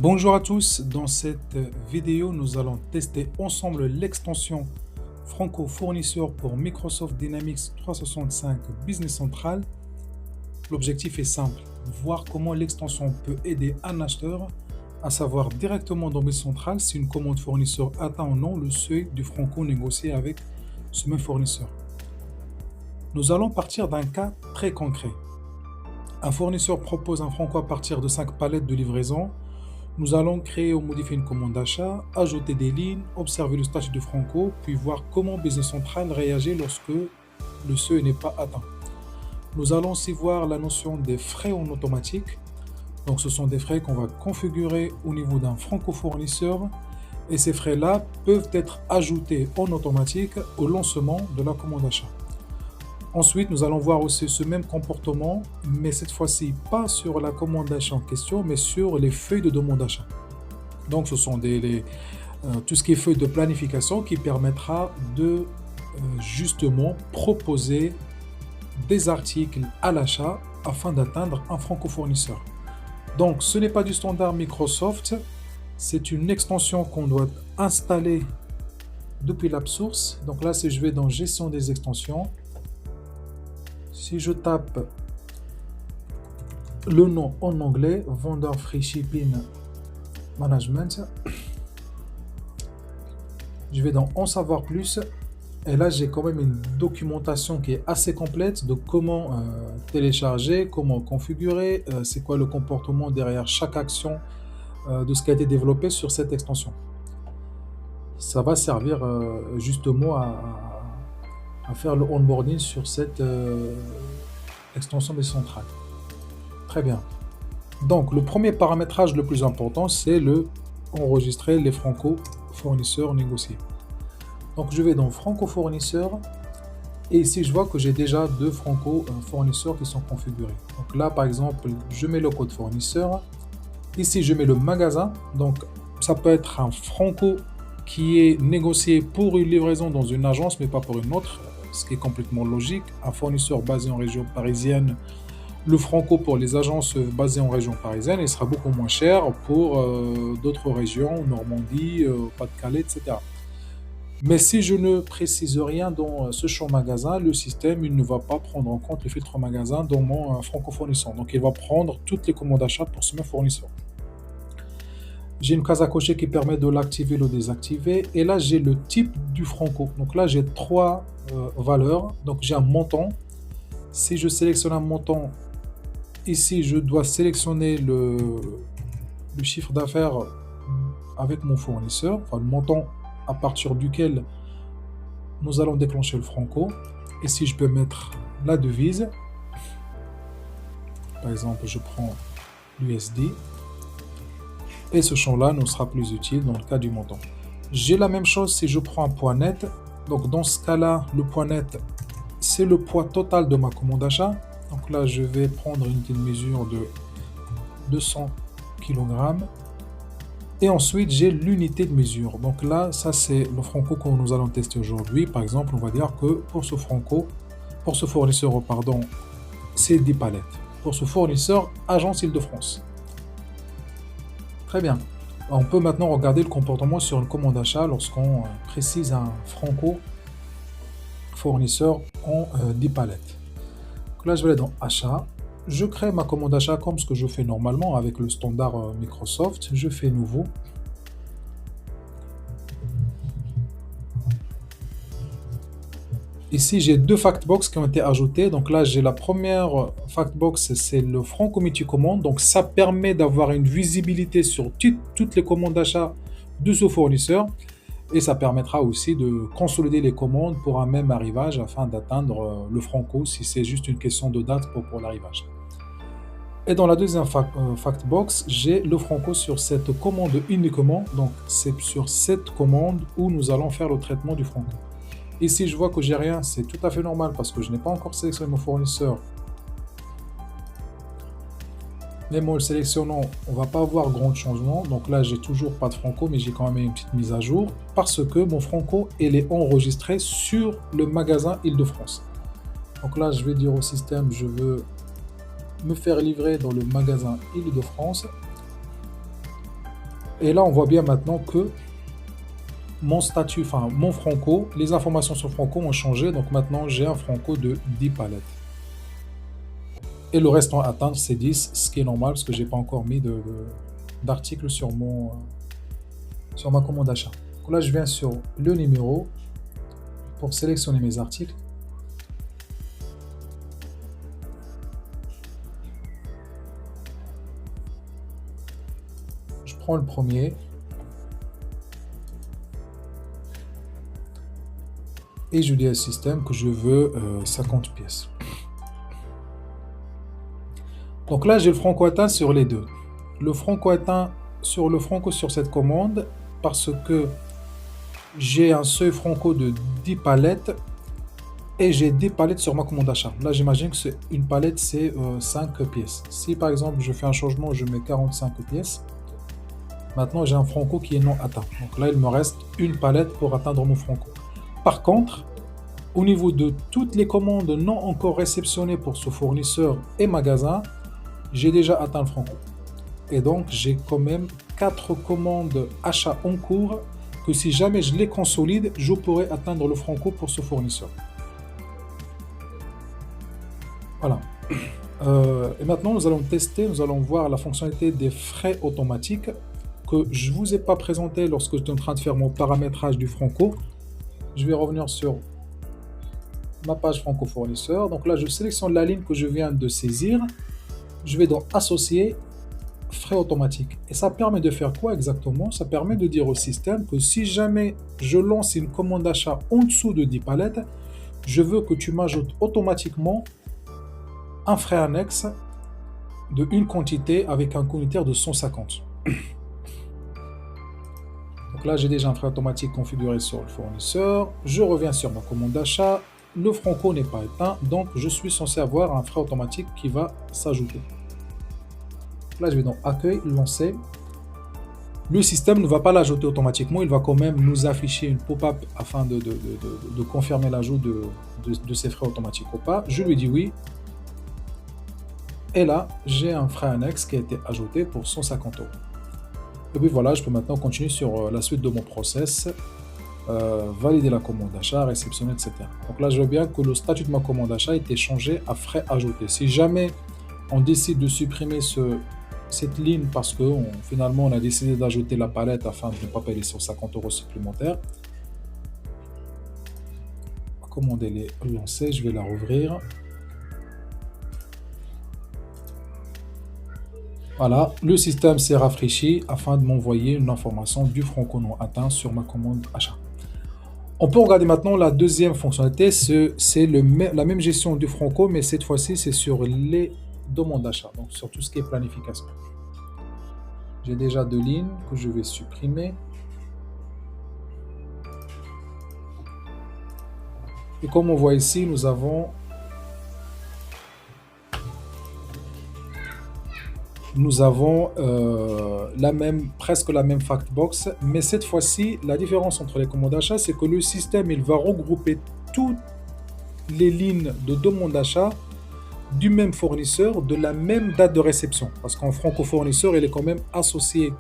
Bonjour à tous, dans cette vidéo nous allons tester ensemble l'extension Franco fournisseur pour Microsoft Dynamics 365 Business Central. L'objectif est simple, voir comment l'extension peut aider un acheteur à savoir directement dans Business Central si une commande fournisseur atteint ou non le seuil du Franco négocié avec ce même fournisseur. Nous allons partir d'un cas très concret. Un fournisseur propose un Franco à partir de 5 palettes de livraison. Nous allons créer ou modifier une commande d'achat, ajouter des lignes, observer le statut de Franco, puis voir comment Business Central réagit lorsque le seuil n'est pas atteint. Nous allons aussi voir la notion des frais en automatique. Donc ce sont des frais qu'on va configurer au niveau d'un Franco fournisseur et ces frais-là peuvent être ajoutés en automatique au lancement de la commande d'achat. Ensuite, nous allons voir aussi ce même comportement, mais cette fois-ci pas sur la commande d'achat en question, mais sur les feuilles de demande d'achat. Donc ce sont tout ce qui est feuille de planification qui permettra de justement proposer des articles à l'achat afin d'atteindre un Franco fournisseur. Donc ce n'est pas du standard Microsoft, c'est une extension qu'on doit installer depuis l'app source. Donc là, si je vais dans gestion des extensions, si je tape le nom en anglais, Vendor Free Shipping Management, je vais dans En savoir plus et là j'ai quand même une documentation qui est assez complète de comment télécharger, comment configurer, c'est quoi le comportement derrière chaque action de ce qui a été développé sur cette extension. Ça va servir justement à faire le onboarding sur cette extension centrale. Très bien. Donc, le premier paramétrage le plus important, c'est enregistrer les Franco fournisseurs négociés. Donc, je vais dans Franco fournisseurs et ici, je vois que j'ai déjà deux Franco fournisseurs qui sont configurés. Donc là, par exemple, je mets le code fournisseur. Ici, je mets le magasin. Donc, ça peut être un Franco qui est négocié pour une livraison dans une agence, mais pas pour une autre, ce qui est complètement logique. Un fournisseur basé en région parisienne, le Franco pour les agences basées en région parisienne, il sera beaucoup moins cher pour d'autres régions, Normandie, Pas-de-Calais, etc. Mais si je ne précise rien dans ce champ magasin, le système il ne va pas prendre en compte le filtre magasin dans mon Franco fournisseur. Donc il va prendre toutes les commandes d'achat pour ce même fournisseur. J'ai une case à cocher qui permet de l'activer ou de désactiver. Et là, j'ai le type du Franco. Donc là, j'ai trois valeurs. Donc j'ai un montant. Si je sélectionne un montant, ici, je dois sélectionner le chiffre d'affaires avec mon fournisseur. Enfin, le montant à partir duquel nous allons déclencher le Franco. Et si je peux mettre la devise, par exemple, je prends l'USD. Et ce champ-là nous sera plus utile dans le cas du montant. J'ai la même chose si je prends un poids net. Donc dans ce cas-là, le poids net, c'est le poids total de ma commande d'achat. Donc là, je vais prendre une unité de mesure de 200 kg. Et ensuite, j'ai l'unité de mesure. Donc là, ça c'est le Franco que nous allons tester aujourd'hui. Par exemple, on va dire que pour ce fournisseur, pardon, c'est 10 palettes. Pour ce fournisseur, Agence Île-de-France. Très bien. On peut maintenant regarder le comportement sur une commande d'achat lorsqu'on précise un Franco fournisseur en 10 palettes. Donc là, je vais aller dans Achat. Je crée ma commande d'achat comme ce que je fais normalement avec le standard Microsoft. Je fais Nouveau. Ici, j'ai deux factbox qui ont été ajoutées. Donc là, j'ai la première factbox, c'est le Franco multi-commande. Donc ça permet d'avoir une visibilité sur toutes les commandes d'achat de ce fournisseur. Et ça permettra aussi de consolider les commandes pour un même arrivage afin d'atteindre le Franco si c'est juste une question de date pour l'arrivage. Et dans la deuxième factbox, j'ai le Franco sur cette commande uniquement. Donc c'est sur cette commande où nous allons faire le traitement du Franco. Ici, je vois que j'ai rien, c'est tout à fait normal parce que je n'ai pas encore sélectionné mon fournisseur. Même en le sélectionnant, on ne va pas avoir grand changement. Donc là, j'ai toujours pas de Franco, mais j'ai quand même une petite mise à jour parce que mon Franco, il est enregistré sur le magasin Île-de-France. Donc là, je vais dire au système, je veux me faire livrer dans le magasin Île-de-France. Et là, on voit bien maintenant que mon statut, enfin mon franco, les informations sur franco ont changé. Donc maintenant, j'ai un franco de 10 palettes. Et le restant à atteindre, c'est 10, ce qui est normal parce que j'ai pas encore mis d'article sur sur ma commande d'achat. Donc là, je viens sur le numéro pour sélectionner mes articles. Je prends le premier et je dis au système que je veux 50 pièces. Donc là, j'ai le franco atteint sur les deux. Le franco atteint sur le franco sur cette commande parce que j'ai un seuil franco de 10 palettes et j'ai 10 palettes sur ma commande d'achat. Là, j'imagine que une palette, c'est 5 pièces. Si par exemple, je fais un changement, je mets 45 pièces, maintenant j'ai un franco qui est non atteint. Donc là, il me reste une palette pour atteindre mon franco. Par contre, au niveau de toutes les commandes non encore réceptionnées pour ce fournisseur et magasin, j'ai déjà atteint le franco. Et donc, j'ai quand même 4 commandes achats en cours que si jamais je les consolide, je pourrais atteindre le franco pour ce fournisseur. Voilà. Et maintenant, nous allons tester, nous allons voir la fonctionnalité des frais automatiques que je ne vous ai pas présenté lorsque j'étais en train de faire mon paramétrage du franco. Je vais revenir sur ma page franco fournisseur. Donc là, je sélectionne la ligne que je viens de saisir. Je vais dans Associer, frais automatiques. Et ça permet de faire quoi exactement? Ça permet de dire au système que si jamais je lance une commande d'achat en dessous de 10 palettes, je veux que tu m'ajoutes automatiquement un frais annexe de une quantité avec un unitaire de 150. Donc là, j'ai déjà un frais automatique configuré sur le fournisseur. Je reviens sur ma commande d'achat. Le franco n'est pas éteint, donc je suis censé avoir un frais automatique qui va s'ajouter. Là, je vais dans Accueil, Lancer. Le système ne va pas l'ajouter automatiquement, il va quand même nous afficher une pop-up afin de confirmer l'ajout de ces frais automatiques ou pas. Je lui dis oui. Et là, j'ai un frais annexe qui a été ajouté pour 150 €. Et puis voilà, je peux maintenant continuer sur la suite de mon process. Valider la commande d'achat, réceptionner, etc. Donc là, je vois bien que le statut de ma commande d'achat a été changé à frais ajoutés. Si jamais on décide de supprimer cette ligne parce que finalement on a décidé d'ajouter la palette afin de ne pas payer 150 € supplémentaires, la commande elle est lancée, je vais la rouvrir. Voilà, le système s'est rafraîchi afin de m'envoyer une information du franco non atteint sur ma commande achat. On peut regarder maintenant la deuxième fonctionnalité, c'est la même gestion du franco, mais cette fois-ci c'est sur les demandes d'achat, donc sur tout ce qui est planification. J'ai déjà 2 lignes que je vais supprimer. Et comme on voit ici, nous avons presque la même fact box, mais cette fois-ci, la différence entre les commandes d'achat, c'est que le système il va regrouper toutes les lignes de demande d'achat du même fournisseur, de la même date de réception. Parce qu'en franco fournisseur, il est quand même associé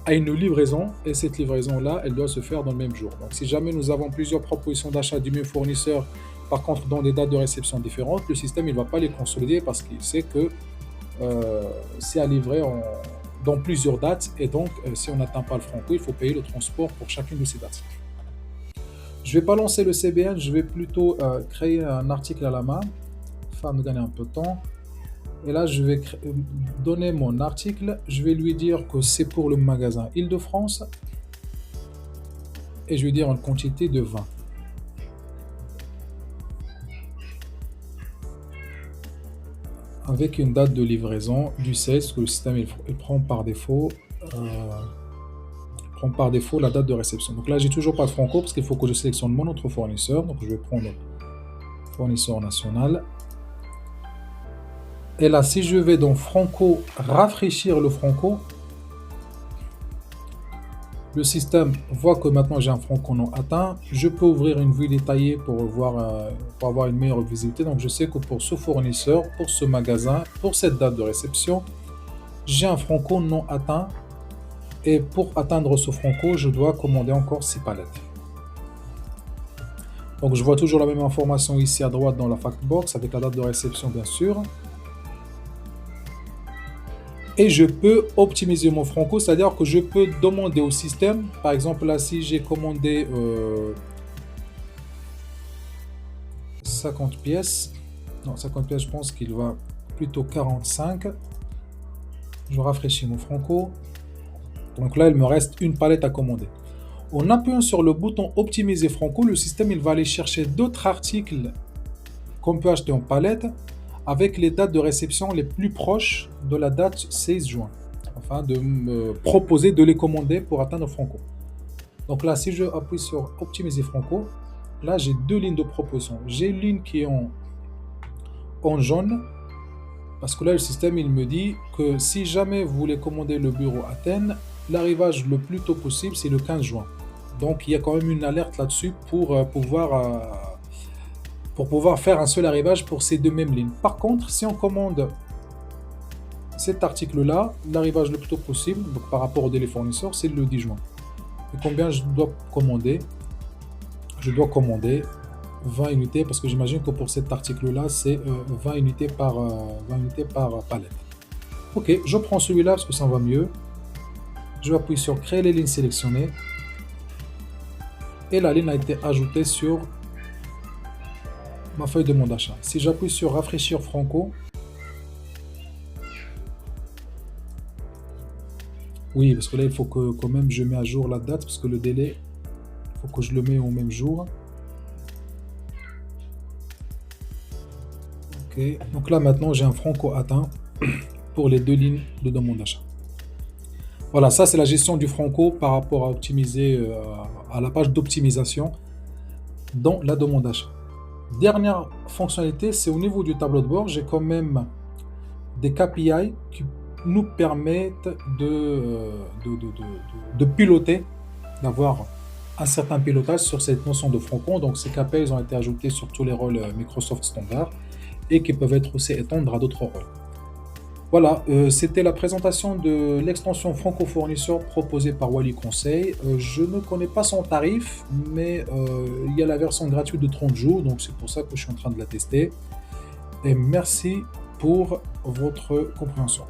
à une livraison, et cette livraison-là, elle doit se faire dans le même jour. Donc si jamais nous avons plusieurs propositions d'achat du même fournisseur, par contre dans des dates de réception différentes, le système il ne va pas les consolider parce qu'il sait que c'est à livrer dans plusieurs dates, et donc si on n'atteint pas le franco, il faut payer le transport pour chacune de ces dates. Je ne vais pas lancer le CBN, je vais plutôt créer un article à la main afin de gagner un peu de temps. Et là, je vais donner mon article, je vais lui dire que c'est pour le magasin Île-de-France et je vais dire une quantité de 20. Avec une date de livraison du 16, que le système il prend par défaut. La date de réception. Donc là, j'ai toujours pas de franco parce qu'il faut que je sélectionne mon autre fournisseur. Donc je vais prendre fournisseur national. Et là, si je vais dans franco, rafraîchir le franco, le système voit que maintenant j'ai un franco non atteint. Je peux ouvrir une vue détaillée pour avoir une meilleure visibilité. Donc je sais que pour ce fournisseur, pour ce magasin, pour cette date de réception, j'ai un franco non atteint Et pour atteindre ce franco, je dois commander encore 6 palettes. Donc je vois toujours la même information ici à droite dans la fact box avec la date de réception bien sûr. Et je peux optimiser mon franco, c'est-à-dire que je peux demander au système, par exemple là si j'ai commandé 50 pièces, non 50 pièces je pense qu'il va plutôt 45, je rafraîchis mon franco, donc là il me reste une palette à commander. En appuyant sur le bouton optimiser franco, le système il va aller chercher d'autres articles qu'on peut acheter en palette avec les dates de réception les plus proches de la date 16 juin, afin de me proposer de les commander pour atteindre franco. Donc là, si je appuie sur optimiser franco, là j'ai deux lignes de proposition. J'ai une ligne qui est en jaune, parce que là le système il me dit que si jamais vous voulez commander le bureau Athènes, l'arrivage le plus tôt possible c'est le 15 juin. Donc il y a quand même une alerte là-dessus pour pouvoir faire un seul arrivage pour ces deux mêmes lignes. Par contre, si on commande cet article-là, l'arrivage le plus tôt possible, donc par rapport au délai fournisseur, c'est le 10 juin. Et combien je dois commander? Je dois commander 20 unités, parce que j'imagine que pour cet article-là, c'est 20 unités par palette. Ok, je prends celui-là parce que ça va mieux. Je vais appuyer sur créer les lignes sélectionnées. Et la ligne a été ajoutée sur ma feuille de mon d'achat. Si j'appuie sur rafraîchir franco, oui, parce que là il faut que quand même je mets à jour la date, parce que le délai, il faut que je le mette au même jour. Ok, donc là maintenant j'ai un franco atteint pour les deux lignes de demande d'achat. Voilà, ça c'est la gestion du franco par rapport à optimiser à la page d'optimisation dans la demande d'achat. Dernière fonctionnalité, c'est au niveau du tableau de bord, j'ai quand même des KPI qui nous permettent de piloter, d'avoir un certain pilotage sur cette notion de franco. Donc ces KPI ils ont été ajoutés sur tous les rôles Microsoft standard et qui peuvent être aussi étendre à d'autres rôles. Voilà, c'était la présentation de l'extension Franco Fournisseur proposée par Wally Conseil. Je ne connais pas son tarif, mais il y a la version gratuite de 30 jours, donc c'est pour ça que je suis en train de la tester. Et merci pour votre compréhension.